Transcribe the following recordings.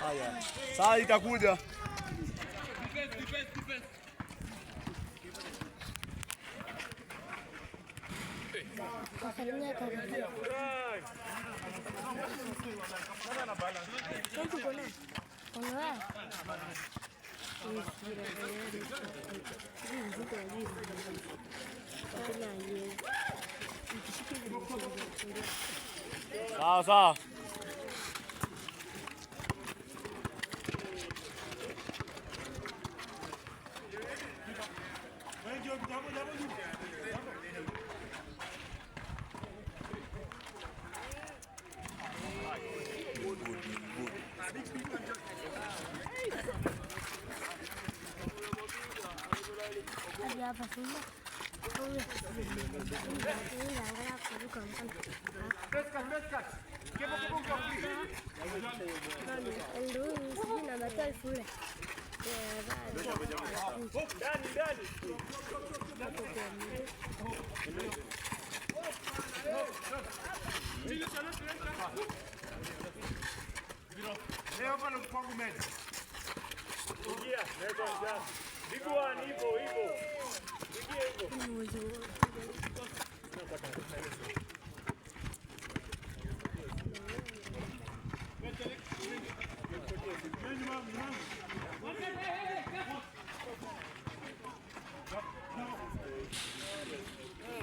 Haya. Saa itakuja. Sawa sawa.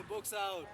Box out.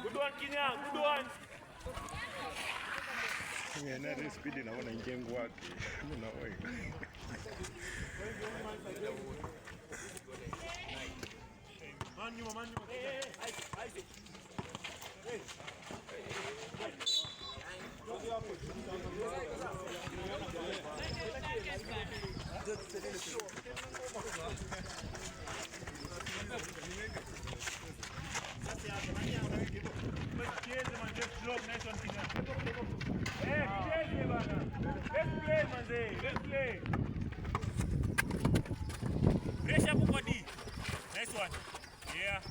Good one, Kenya. Good one. Nari speed naona injengo wake. Unaona. Man. Nice one. Yeah.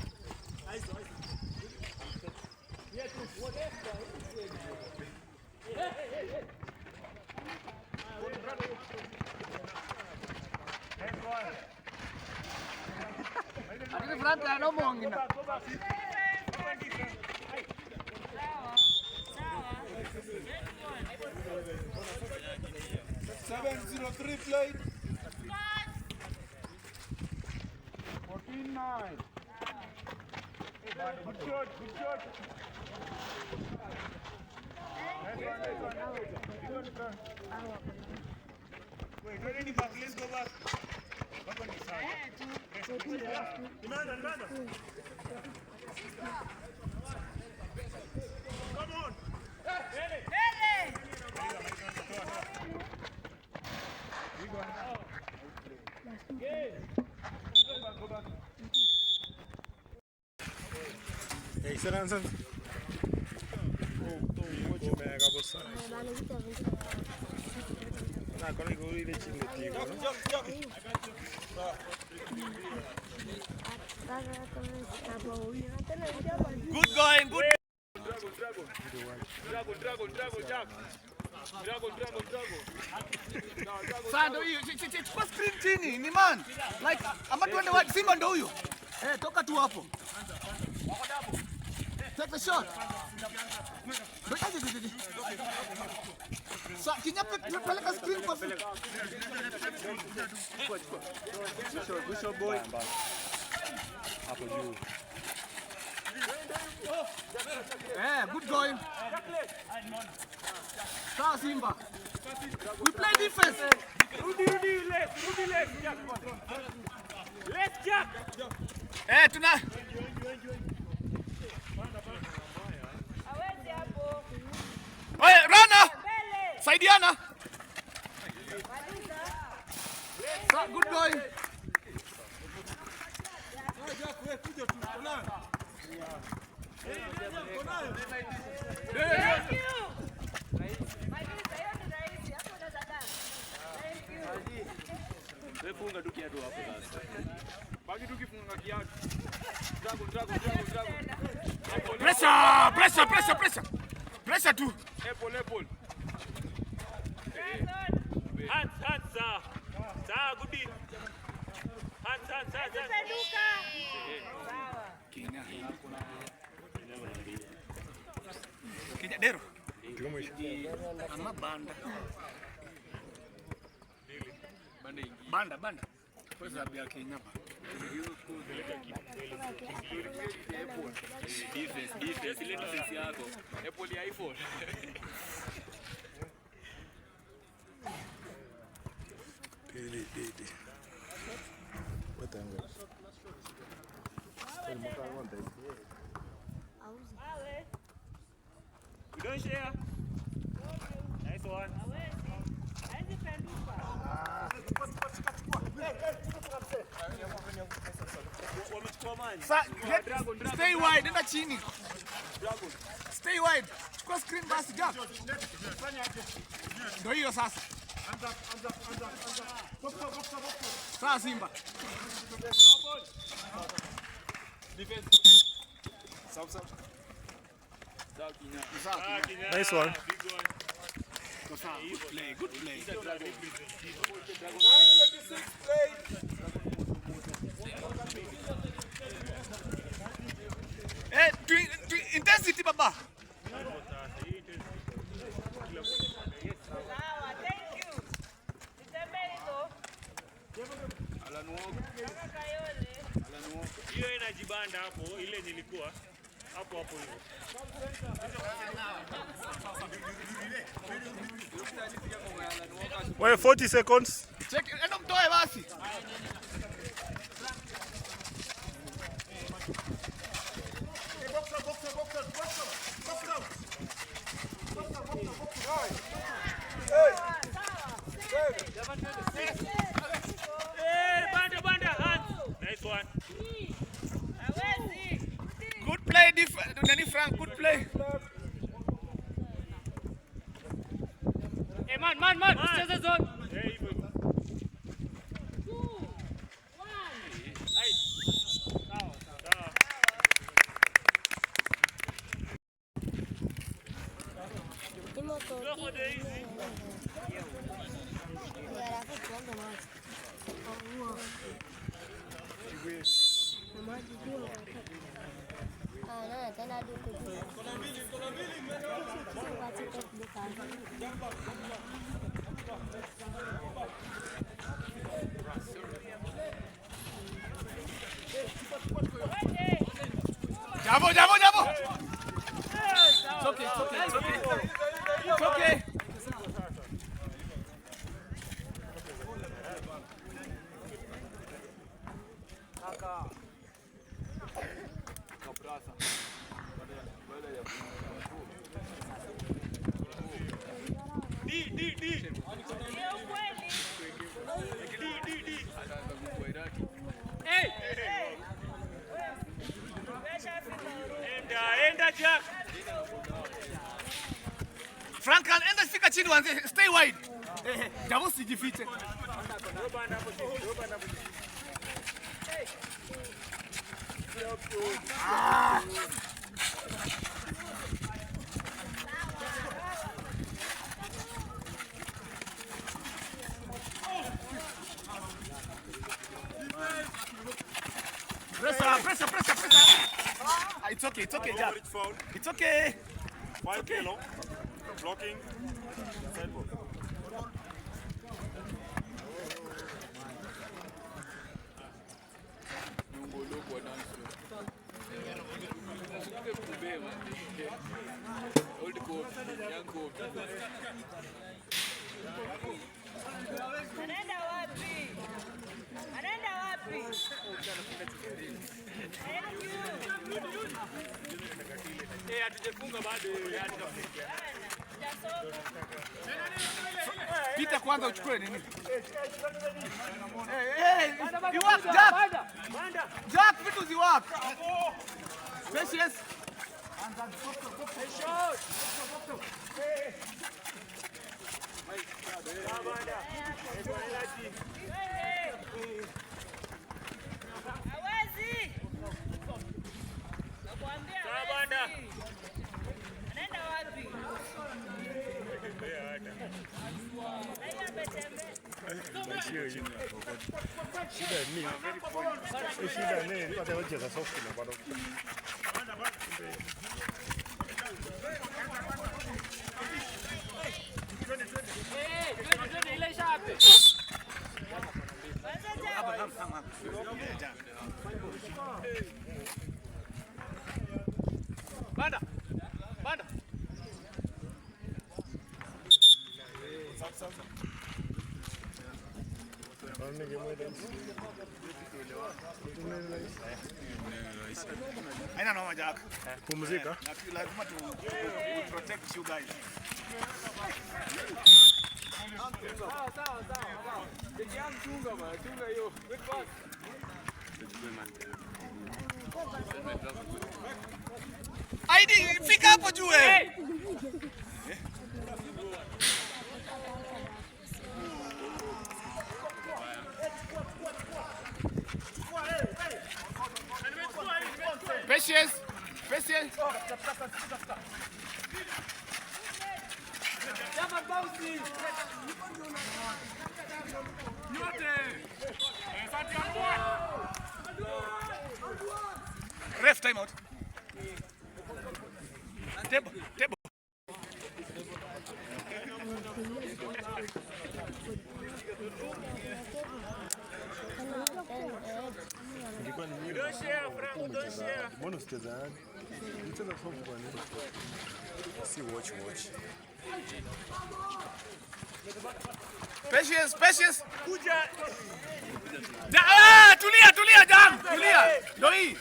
Di frente no mongina. 703 plate. 14-9. Good shot. Wait, ready back, let's go back. Imanda. Come on. Hey, sit down, son. Good going, good. Sando hiyo chukua screen chini ni man like ama tuende wapi Simba ndo huyo toka tu hapo take the shot sa kinyape peleka screen kwa Mwisho boy hapo juu. good going sa Simba we play defense Rudy, left, Jack. Left, Jack. tuna Oye, runner! Saidiana! Good going! Thank you. Funga tu kiatu hapo sasa. Baki tukifunga kiatu. Drago. Pressure tu. Apple. Hands, sir. Sir, good in. Hands. Sawa. Kenya dero. Mwisho. Ama banda. Banda. Kwa sababu ya Kenya ba. Defense ile defense yako. Apple ya iPhone. What time is We don't share. Nice one. Stay wide, enda chini. Stay wide. Chukua screen basi Jack. Ndio hiyo sasa. Sasa Simba. nice one. Good play. Intensity baba. Hiyo inajibanda hapo, ile nilikuwa hapo hivyo. Wait, 40 seconds. Check, enda mtoe basi. Banda, hands. Nice one. Good play, Nani Frank, good play. Hey, man. Cheza zone. Hey, hivyo. 2, 1. Nice. Sawa. Jabo. It's okay. It's okay. Enda Jack. Frank, enda fika chini wanze. Stay wide. Jamu sijifiche. Pressure. It's okay, Jack. It's okay. 5 kilo. Blocking. Sideball. Anaenda wapi? Hatujafunga bado. Pita kwanza uchukue nini? You work, Jack. Jack, vitu zi work. Patience. Hawezi. Nakwambia hawezi. Anaenda wapi? Shida ni pata wacheza soft na bado. Banda. Haina noma Jack. Pumzika. Lazima tu protect you guys. Chunga hiyo. Aidi, fika hapo juu wewe. Patience. Ref, time out. Table. Mbona usicheza hadi? Mcheza soft kwa nini? Si watch. Patience. Kuja. Tulia jam. Tulia. Ndio hii.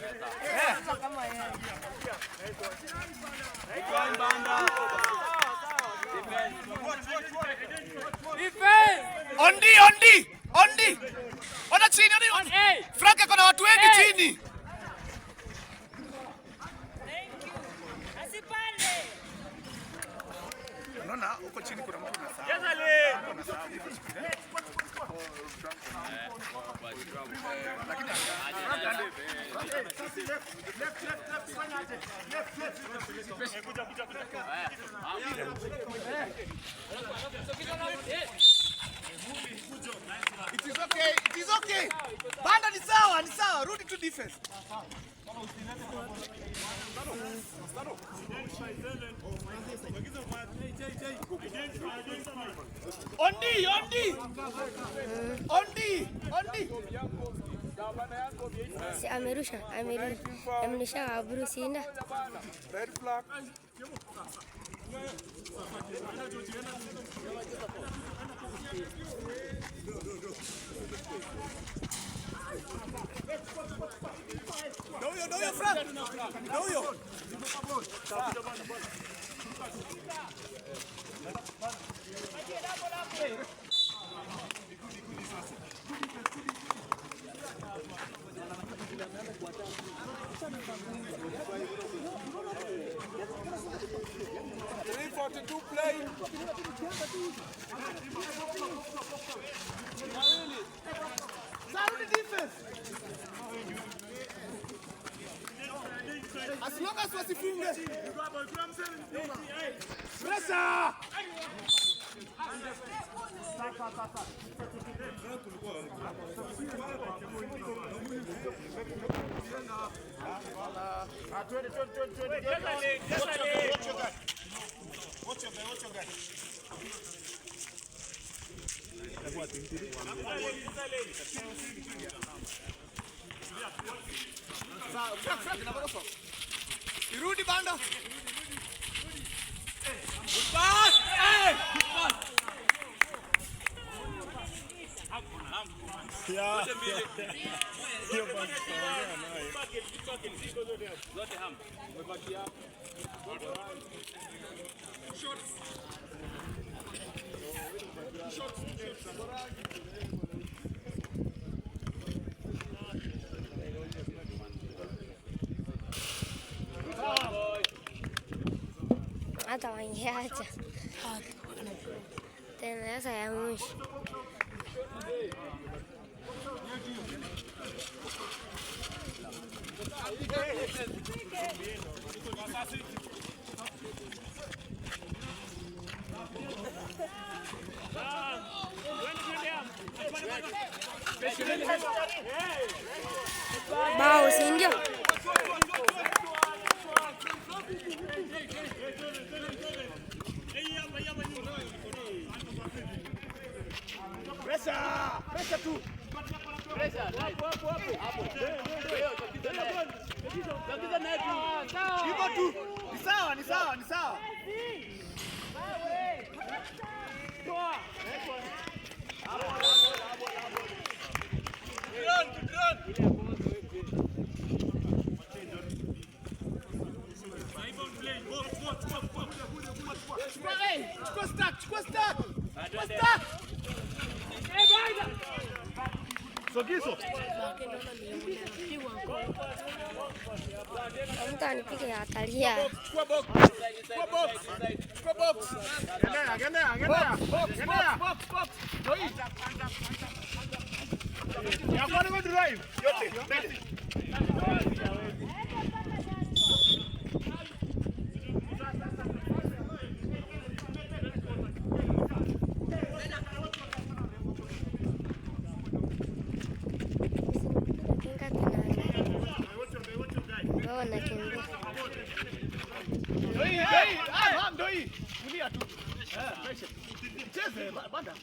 Ondi. Ona chini. Frank kuna watu wengi chini. Asipande. Unaona huko chini kuna mtu anasaa. It is okay. Banda ni sawa. Rudi to defense. Ondi. Si amerusha. Amnisha aburu sina. Red flag. Ndio Frank. Ndio. To play. Sound defense. As long as wasifunge. Pressure. Watch your guy. Irudi banda. Good pass. Hey! Good pass. Yeah. Hata wangeacha. Tena sasa ya mwisho. Bao, si ndio? Pressure tu. Hivyo tu. Ni sawa. Chukua stack. Sogiso. Mtu anipige hatalia. Chukua box. Angalia. Box. Doi. Ya kwa nini drive? Yote. Doi. Kulia tu. Cheze banda.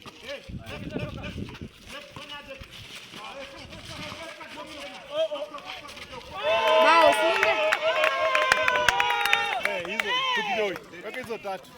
Bao, si ndio? Hizo tukidoi. Weka hizo tatu.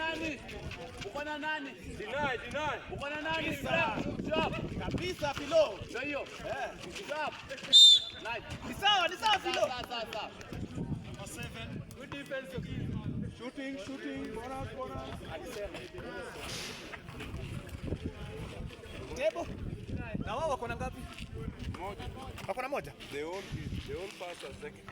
nani? Uko na nani? Deny. Uko na nani? Stop. Kabisa Filo. Ndio hiyo. Stop. Nice. Ni sawa Filo. Sawa. Good defense, okay. Shooting. Bonus. Tebo. Na wao wako na ngapi? Moja. Wako na moja? They all pass a second.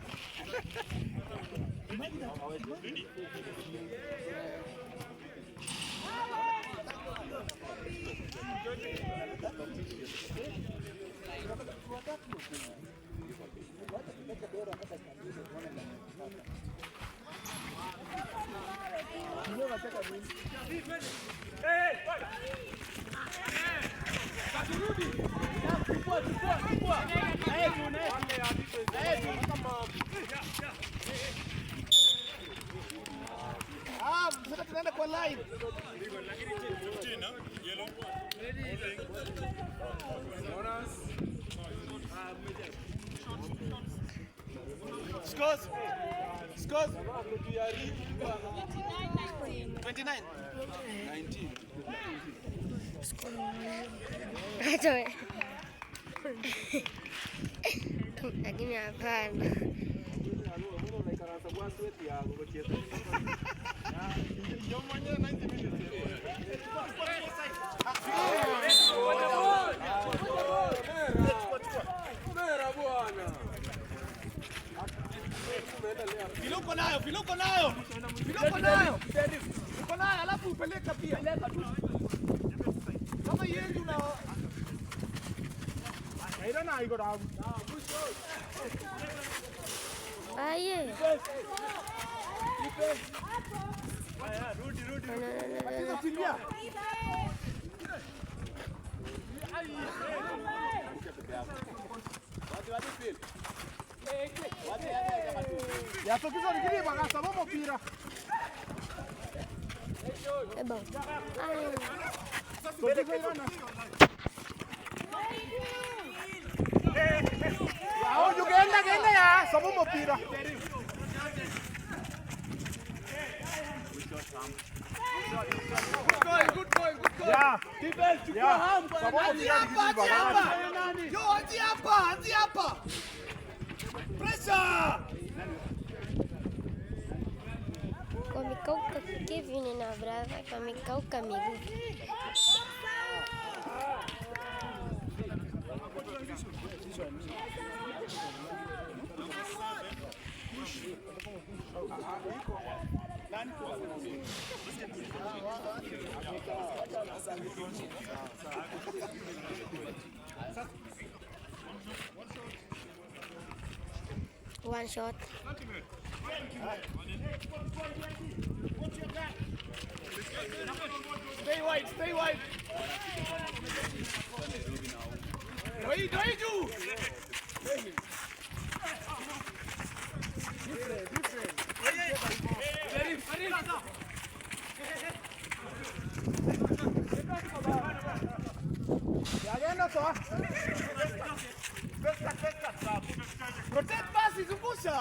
Sasa tunaenda kwa line. Scores. 29. 19. Lakini hapana. Viloko nayo, alafu upeleka pia. Kama yeye una Aye. Kimbia. Yatokiza nikiri bagasa bomo pira. Eba. Ao jugenda ya sabomo pira. Good going. Yeah. Defense chukua hamu kwa nani hapa? Yo, anzi hapa. Pressure. Wamekauka Kevin na Brava, wamekauka miguu. One shot. Stay wide. Doi juu. Protect basi zungusha.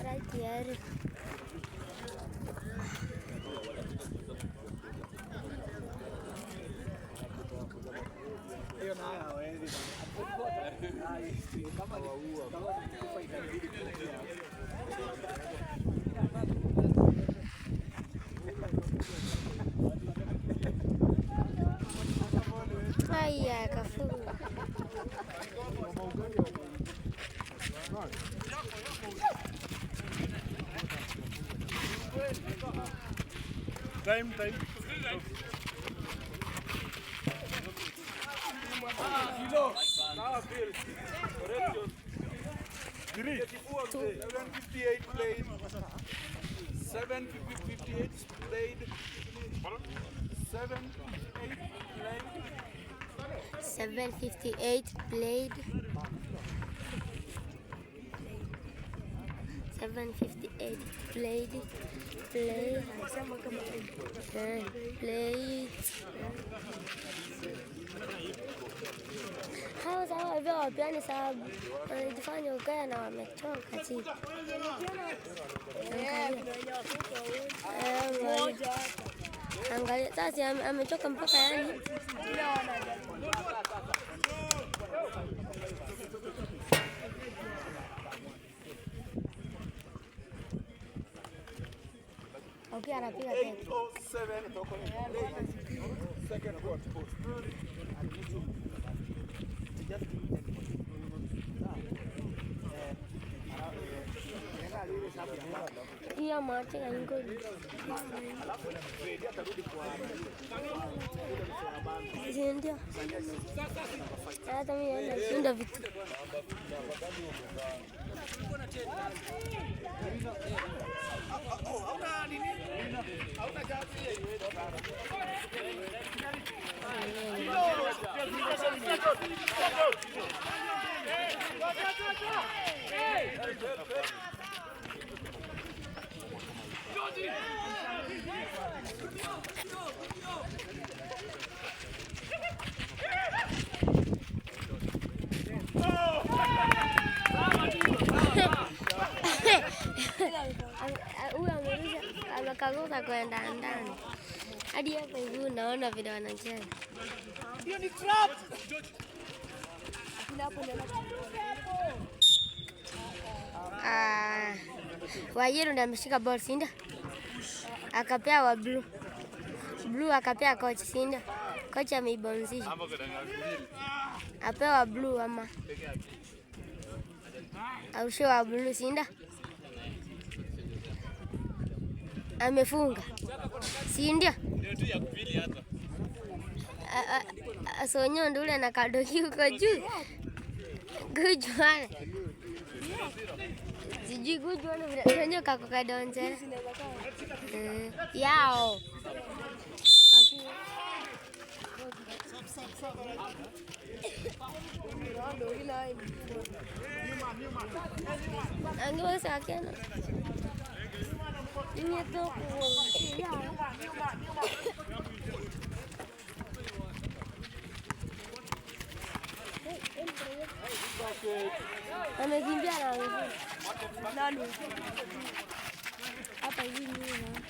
Right here. Haya, kafunga. Time. Kilo. Now, Bill. Correction. 758 played. 758 played. 7:58 played. 758 played. Hao sawa hivyo wapiani sababu wanajifanya ukaya na wamechoka chini. Angalia sasa amechoka mpaka yani. Okay, anapiga tena. 807 toko ni second court post. Iya macho na niko. Ndio. Hata mimi nashinda vitu. Huyu amerusha amekagusa kwenda ndani. Hadi hapa hivi unaona vile wanacheza. Hiyo ni trap. Wayero ndiye ameshika ball sinda. Akapea wa blue. Blue akapea coach sinda. Coach ameibonzisha. Apewa blue ama. Aushewa blue sinda. Amefunga. Si ndio? Ndio tu ya kupili hata. Sonyo ndule na kadoki uko juu. Gujwana. Sijui gujwana vile. Sonyo kako kadonje. Yao. Anggo sakena. Ini tu amekimbia na nani hapa hivi nini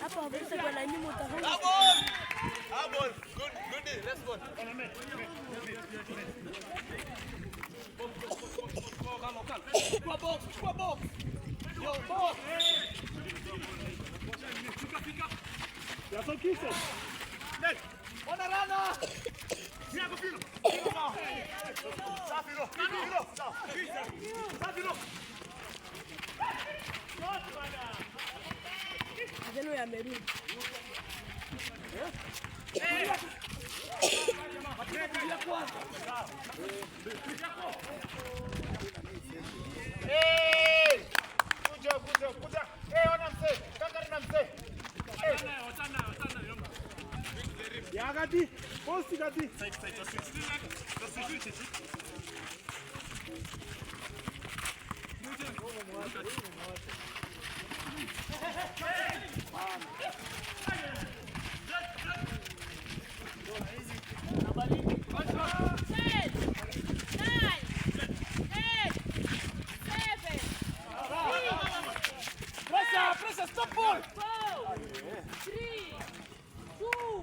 hapa hapo kwa na nyuma utaona Abol. Good. Let's go. Kwa box. Yo, box. Ya son 15. Ona rana. Mira Copilo. Safiro. Ajalo ya merudi. Kuja. Ona mzee. Kangari na mzee. Watana. Ya gati. Posti gati. Pressa, stop ball. 4, 3, 2,